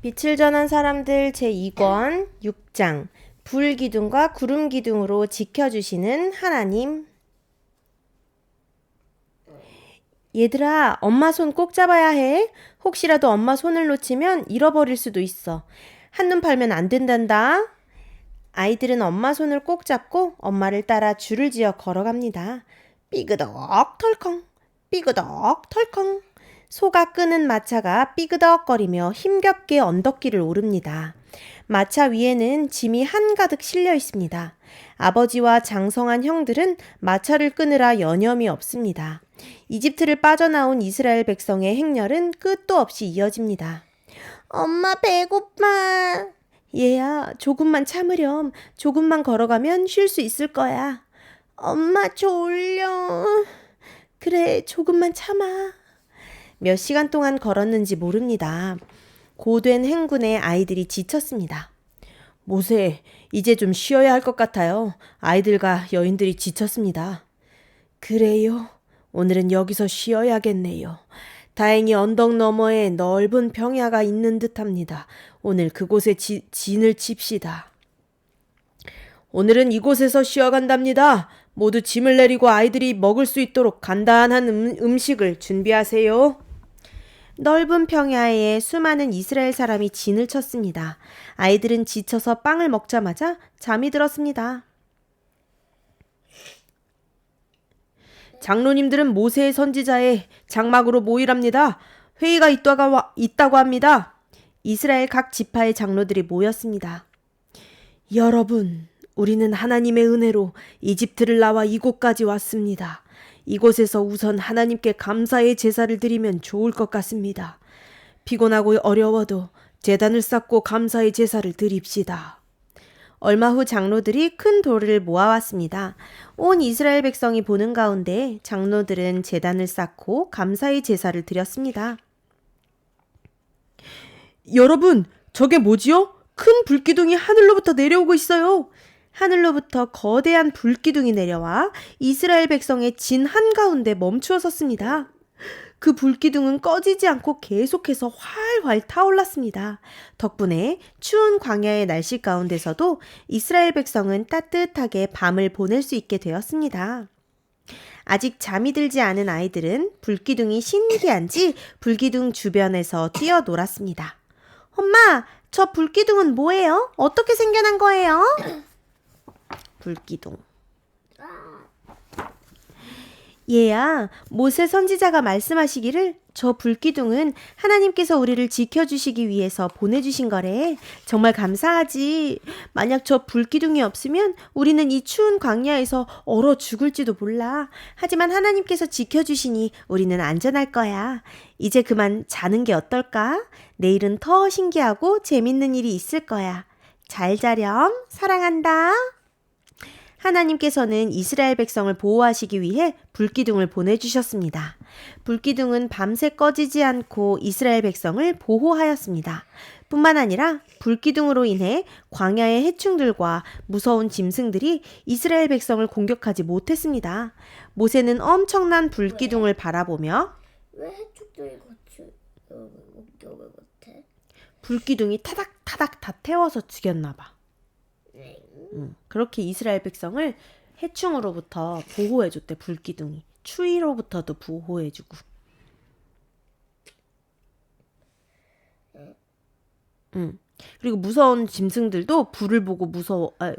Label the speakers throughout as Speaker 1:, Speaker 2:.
Speaker 1: 빛을 전한 사람들 제2권 6장 불기둥과 구름기둥으로 지켜주시는 하나님. 얘들아, 엄마 손 꼭 잡아야 해. 혹시라도 엄마 손을 놓치면 잃어버릴 수도 있어. 한눈 팔면 안 된단다. 아이들은 엄마 손을 꼭 잡고 엄마를 따라 줄을 지어 걸어갑니다. 삐그덕 털컹, 삐그덕 털컹. 소가 끄는 마차가 삐그덕거리며 힘겹게 언덕길을 오릅니다. 마차 위에는 짐이 한가득 실려 있습니다. 아버지와 장성한 형들은 마차를 끄느라 여념이 없습니다. 이집트를 빠져나온 이스라엘 백성의 행렬은 끝도 없이 이어집니다. 엄마 배고파. 얘야, 조금만 참으렴. 조금만 걸어가면 쉴 수 있을 거야. 엄마 졸려. 그래, 조금만 참아. 몇 시간 동안 걸었는지 모릅니다. 고된 행군에 아이들이 지쳤습니다. 모세, 이제 좀 쉬어야 할 것 같아요. 아이들과 여인들이 지쳤습니다. 그래요? 오늘은 여기서 쉬어야겠네요. 다행히 언덕 너머에 넓은 평야가 있는 듯합니다. 오늘 그곳에 진을 칩시다. 오늘은 이곳에서 쉬어간답니다. 모두 짐을 내리고 아이들이 먹을 수 있도록 간단한 음식을 준비하세요. 넓은 평야에 수많은 이스라엘 사람이 진을 쳤습니다. 아이들은 지쳐서 빵을 먹자마자 잠이 들었습니다. 장로님들은 모세의 선지자의 장막으로 모이랍니다. 회의가 있다고 합니다. 이스라엘 각 지파의 장로들이 모였습니다. 여러분, 우리는 하나님의 은혜로 이집트를 나와 이곳까지 왔습니다. 이곳에서 우선 하나님께 감사의 제사를 드리면 좋을 것 같습니다. 피곤하고 어려워도 제단을 쌓고 감사의 제사를 드립시다. 얼마 후 장로들이 큰 돌을 모아왔습니다. 온 이스라엘 백성이 보는 가운데 장로들은 제단을 쌓고 감사의 제사를 드렸습니다. 여러분, 저게 뭐지요? 큰 불기둥이 하늘로부터 내려오고 있어요. 하늘로부터 거대한 불기둥이 내려와 이스라엘 백성의 진 한가운데 멈추어 섰습니다. 그 불기둥은 꺼지지 않고 계속해서 활활 타올랐습니다. 덕분에 추운 광야의 날씨 가운데서도 이스라엘 백성은 따뜻하게 밤을 보낼 수 있게 되었습니다. 아직 잠이 들지 않은 아이들은 불기둥이 신기한지 불기둥 주변에서 뛰어놀았습니다. 엄마, 저 불기둥은 뭐예요? 어떻게 생겨난 거예요? 불기둥. 얘야, 모세 선지자가 말씀하시기를 저 불기둥은 하나님께서 우리를 지켜주시기 위해서 보내주신 거래. 정말 감사하지. 만약 저 불기둥이 없으면 우리는 이 추운 광야에서 얼어 죽을지도 몰라. 하지만 하나님께서 지켜주시니 우리는 안전할 거야. 이제 그만 자는 게 어떨까? 내일은 더 신기하고 재밌는 일이 있을 거야. 잘 자렴. 사랑한다. 하나님께서는 이스라엘 백성을 보호하시기 위해 불기둥을 보내주셨습니다. 불기둥은 밤새 꺼지지 않고 이스라엘 백성을 보호하였습니다. 뿐만 아니라 불기둥으로 인해 광야의 해충들과 무서운 짐승들이 이스라엘 백성을 공격하지 못했습니다. 모세는 엄청난 불기둥을 바라보며
Speaker 2: 왜 해충들이 같이 공격을 못해?
Speaker 1: 불기둥이 타닥타닥 다 태워서 죽였나 봐. 그렇게 이스라엘 백성을 해충으로부터 보호해줬대. 불기둥이 추위로부터도 보호해주고. 그리고 무서운 짐승들도 불을 보고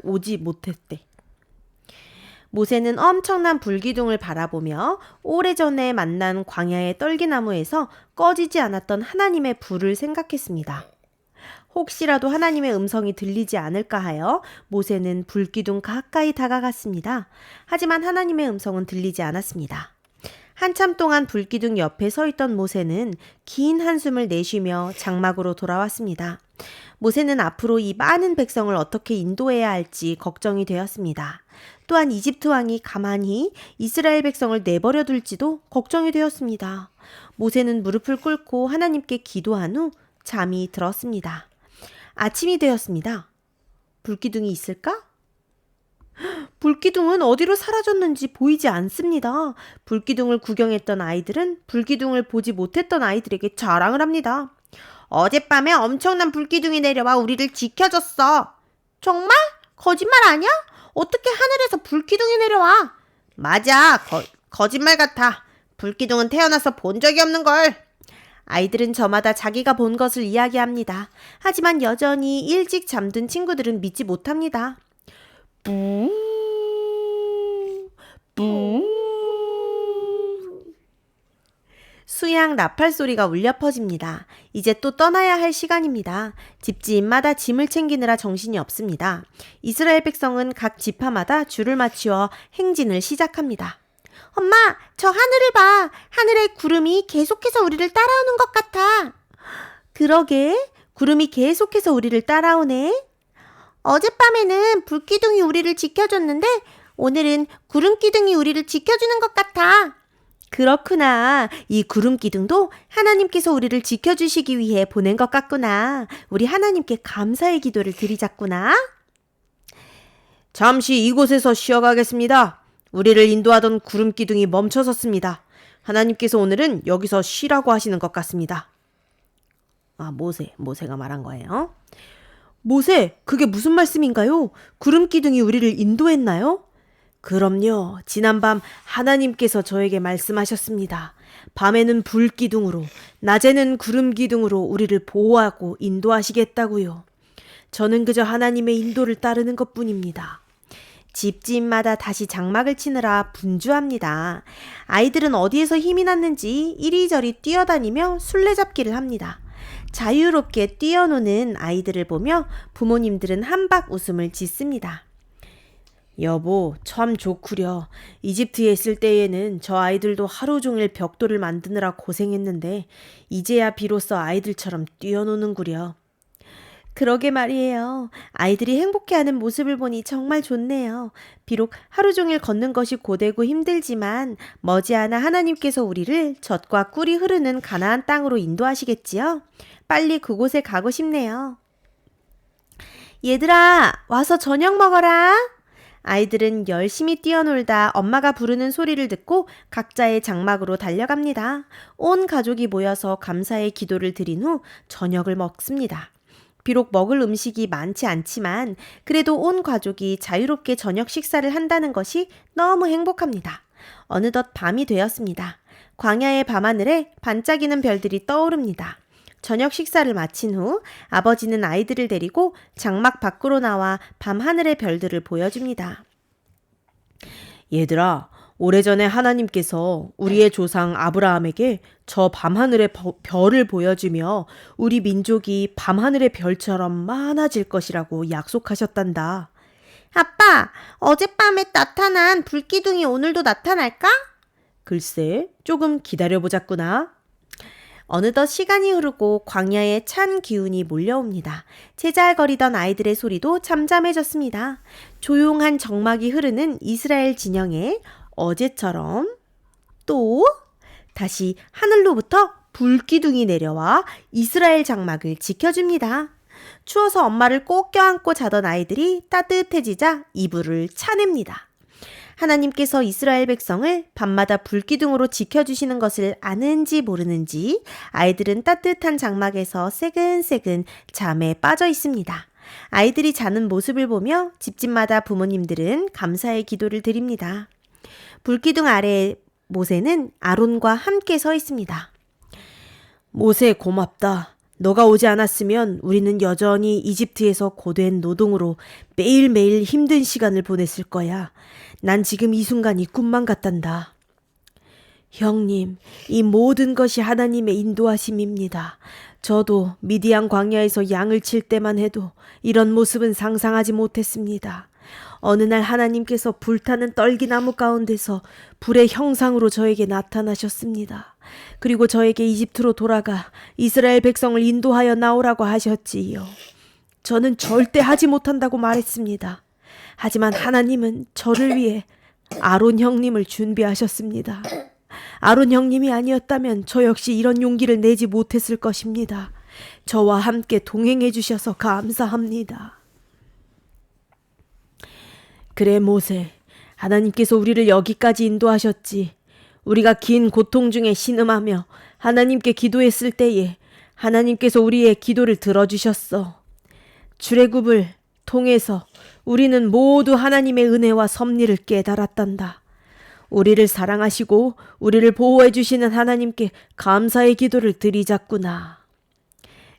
Speaker 1: 오지 못했대. 모세는 엄청난 불기둥을 바라보며 오래전에 만난 광야의 떨기나무에서 꺼지지 않았던 하나님의 불을 생각했습니다. 혹시라도 하나님의 음성이 들리지 않을까 하여 모세는 불기둥 가까이 다가갔습니다. 하지만 하나님의 음성은 들리지 않았습니다. 한참 동안 불기둥 옆에 서 있던 모세는 긴 한숨을 내쉬며 장막으로 돌아왔습니다. 모세는 앞으로 이 많은 백성을 어떻게 인도해야 할지 걱정이 되었습니다. 또한 이집트 왕이 가만히 이스라엘 백성을 내버려 둘지도 걱정이 되었습니다. 모세는 무릎을 꿇고 하나님께 기도한 후 잠이 들었습니다. 아침이 되었습니다. 불기둥이 있을까? 불기둥은 어디로 사라졌는지 보이지 않습니다. 불기둥을 구경했던 아이들은 불기둥을 보지 못했던 아이들에게 자랑을 합니다. 어젯밤에 엄청난 불기둥이 내려와 우리를 지켜줬어. 정말? 거짓말 아니야? 어떻게 하늘에서 불기둥이 내려와? 맞아. 거짓말 같아. 불기둥은 태어나서 본 적이 없는 걸. 아이들은 저마다 자기가 본 것을 이야기합니다. 하지만 여전히 일찍 잠든 친구들은 믿지 못합니다. 뿌, 뿌. 수양 나팔 소리가 울려 퍼집니다. 이제 또 떠나야 할 시간입니다. 집집마다 짐을 챙기느라 정신이 없습니다. 이스라엘 백성은 각 지파마다 줄을 맞추어 행진을 시작합니다. 엄마, 저 하늘을 봐. 하늘에 구름이 계속해서 우리를 따라오는 것 같아. 그러게, 구름이 계속해서 우리를 따라오네. 어젯밤에는 불기둥이 우리를 지켜줬는데 오늘은 구름기둥이 우리를 지켜주는 것 같아. 그렇구나. 이 구름기둥도 하나님께서 우리를 지켜주시기 위해 보낸 것 같구나. 우리 하나님께 감사의 기도를 드리자꾸나. 잠시 이곳에서 쉬어가겠습니다. 우리를 인도하던 구름기둥이 멈춰섰습니다. 하나님께서 오늘은 여기서 쉬라고 하시는 것 같습니다. 모세가 말한 거예요. 모세, 그게 무슨 말씀인가요? 구름기둥이 우리를 인도했나요? 그럼요. 지난밤 하나님께서 저에게 말씀하셨습니다. 밤에는 불기둥으로, 낮에는 구름기둥으로 우리를 보호하고 인도하시겠다고요. 저는 그저 하나님의 인도를 따르는 것뿐입니다. 집집마다 다시 장막을 치느라 분주합니다. 아이들은 어디에서 힘이 났는지 이리저리 뛰어다니며 술래잡기를 합니다. 자유롭게 뛰어노는 아이들을 보며 부모님들은 한박 웃음을 짓습니다. 여보, 참 좋구려. 이집트에 있을 때에는 저 아이들도 하루 종일 벽돌을 만드느라 고생했는데 이제야 비로소 아이들처럼 뛰어노는구려. 그러게 말이에요. 아이들이 행복해하는 모습을 보니 정말 좋네요. 비록 하루 종일 걷는 것이 고되고 힘들지만 머지않아 하나님께서 우리를 젖과 꿀이 흐르는 가나안 땅으로 인도하시겠지요. 빨리 그곳에 가고 싶네요. 얘들아, 와서 저녁 먹어라. 아이들은 열심히 뛰어놀다 엄마가 부르는 소리를 듣고 각자의 장막으로 달려갑니다. 온 가족이 모여서 감사의 기도를 드린 후 저녁을 먹습니다. 비록 먹을 음식이 많지 않지만 그래도 온 가족이 자유롭게 저녁 식사를 한다는 것이 너무 행복합니다. 어느덧 밤이 되었습니다. 광야의 밤하늘에 반짝이는 별들이 떠오릅니다. 저녁 식사를 마친 후 아버지는 아이들을 데리고 장막 밖으로 나와 밤하늘의 별들을 보여줍니다. 얘들아, 오래전에 하나님께서 우리의 조상 아브라함에게 저 밤하늘의 별을 보여주며 우리 민족이 밤하늘의 별처럼 많아질 것이라고 약속하셨단다. 아빠, 어젯밤에 나타난 불기둥이 오늘도 나타날까? 글쎄, 조금 기다려보자꾸나. 어느덧 시간이 흐르고 광야에 찬 기운이 몰려옵니다. 제잘거리던 아이들의 소리도 잠잠해졌습니다. 조용한 정막이 흐르는 이스라엘 진영에 어제처럼 또 다시 하늘로부터 불기둥이 내려와 이스라엘 장막을 지켜줍니다. 추워서 엄마를 꼭 껴안고 자던 아이들이 따뜻해지자 이불을 차냅니다. 하나님께서 이스라엘 백성을 밤마다 불기둥으로 지켜주시는 것을 아는지 모르는지 아이들은 따뜻한 장막에서 새근새근 잠에 빠져 있습니다. 아이들이 자는 모습을 보며 집집마다 부모님들은 감사의 기도를 드립니다. 불기둥 아래에 모세는 아론과 함께 서 있습니다. 모세, 고맙다. 너가 오지 않았으면 우리는 여전히 이집트에서 고된 노동으로 매일매일 힘든 시간을 보냈을 거야. 난 지금 이 순간이 꿈만 같단다. 형님, 이 모든 것이 하나님의 인도하심입니다. 저도 미디안 광야에서 양을 칠 때만 해도 이런 모습은 상상하지 못했습니다. 어느 날 하나님께서 불타는 떨기나무 가운데서 불의 형상으로 저에게 나타나셨습니다. 그리고 저에게 이집트로 돌아가 이스라엘 백성을 인도하여 나오라고 하셨지요. 저는 절대 하지 못한다고 말했습니다. 하지만 하나님은 저를 위해 아론 형님을 준비하셨습니다. 아론 형님이 아니었다면 저 역시 이런 용기를 내지 못했을 것입니다. 저와 함께 동행해 주셔서 감사합니다. 그래, 모세. 하나님께서 우리를 여기까지 인도하셨지. 우리가 긴 고통 중에 신음하며 하나님께 기도했을 때에 하나님께서 우리의 기도를 들어주셨어. 출애굽을 통해서 우리는 모두 하나님의 은혜와 섭리를 깨달았단다. 우리를 사랑하시고 우리를 보호해 주시는 하나님께 감사의 기도를 드리자꾸나.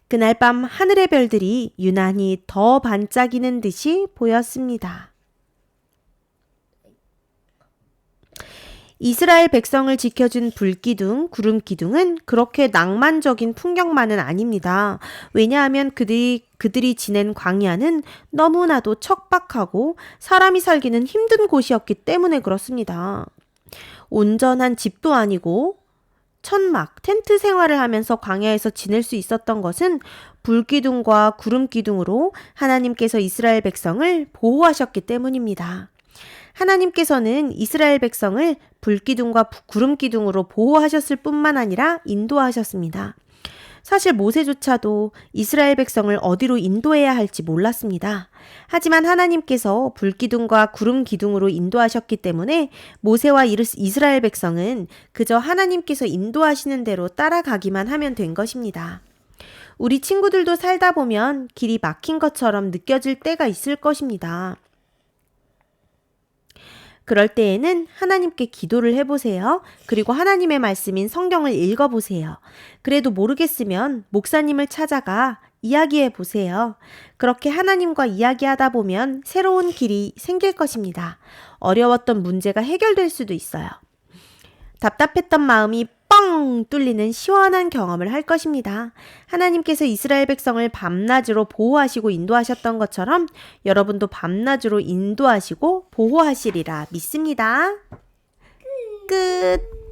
Speaker 1: 그날 밤 하늘의 별들이 유난히 더 반짝이는 듯이 보였습니다. 이스라엘 백성을 지켜준 불기둥, 구름기둥은 그렇게 낭만적인 풍경만은 아닙니다. 왜냐하면 그들이 지낸 광야는 너무나도 척박하고 사람이 살기는 힘든 곳이었기 때문에 그렇습니다. 온전한 집도 아니고 천막, 텐트 생활을 하면서 광야에서 지낼 수 있었던 것은 불기둥과 구름기둥으로 하나님께서 이스라엘 백성을 보호하셨기 때문입니다. 하나님께서는 이스라엘 백성을 불기둥과 구름기둥으로 보호하셨을 뿐만 아니라 인도하셨습니다. 사실 모세조차도 이스라엘 백성을 어디로 인도해야 할지 몰랐습니다. 하지만 하나님께서 불기둥과 구름기둥으로 인도하셨기 때문에 모세와 이스라엘 백성은 그저 하나님께서 인도하시는 대로 따라가기만 하면 된 것입니다. 우리 친구들도 살다 보면 길이 막힌 것처럼 느껴질 때가 있을 것입니다. 그럴 때에는 하나님께 기도를 해보세요. 그리고 하나님의 말씀인 성경을 읽어보세요. 그래도 모르겠으면 목사님을 찾아가 이야기해 보세요. 그렇게 하나님과 이야기하다 보면 새로운 길이 생길 것입니다. 어려웠던 문제가 해결될 수도 있어요. 답답했던 마음이 뻥 뚫리는 시원한 경험을 할 것입니다. 하나님께서 이스라엘 백성을 밤낮으로 보호하시고 인도하셨던 것처럼 여러분도 밤낮으로 인도하시고 보호하시리라 믿습니다. 끝.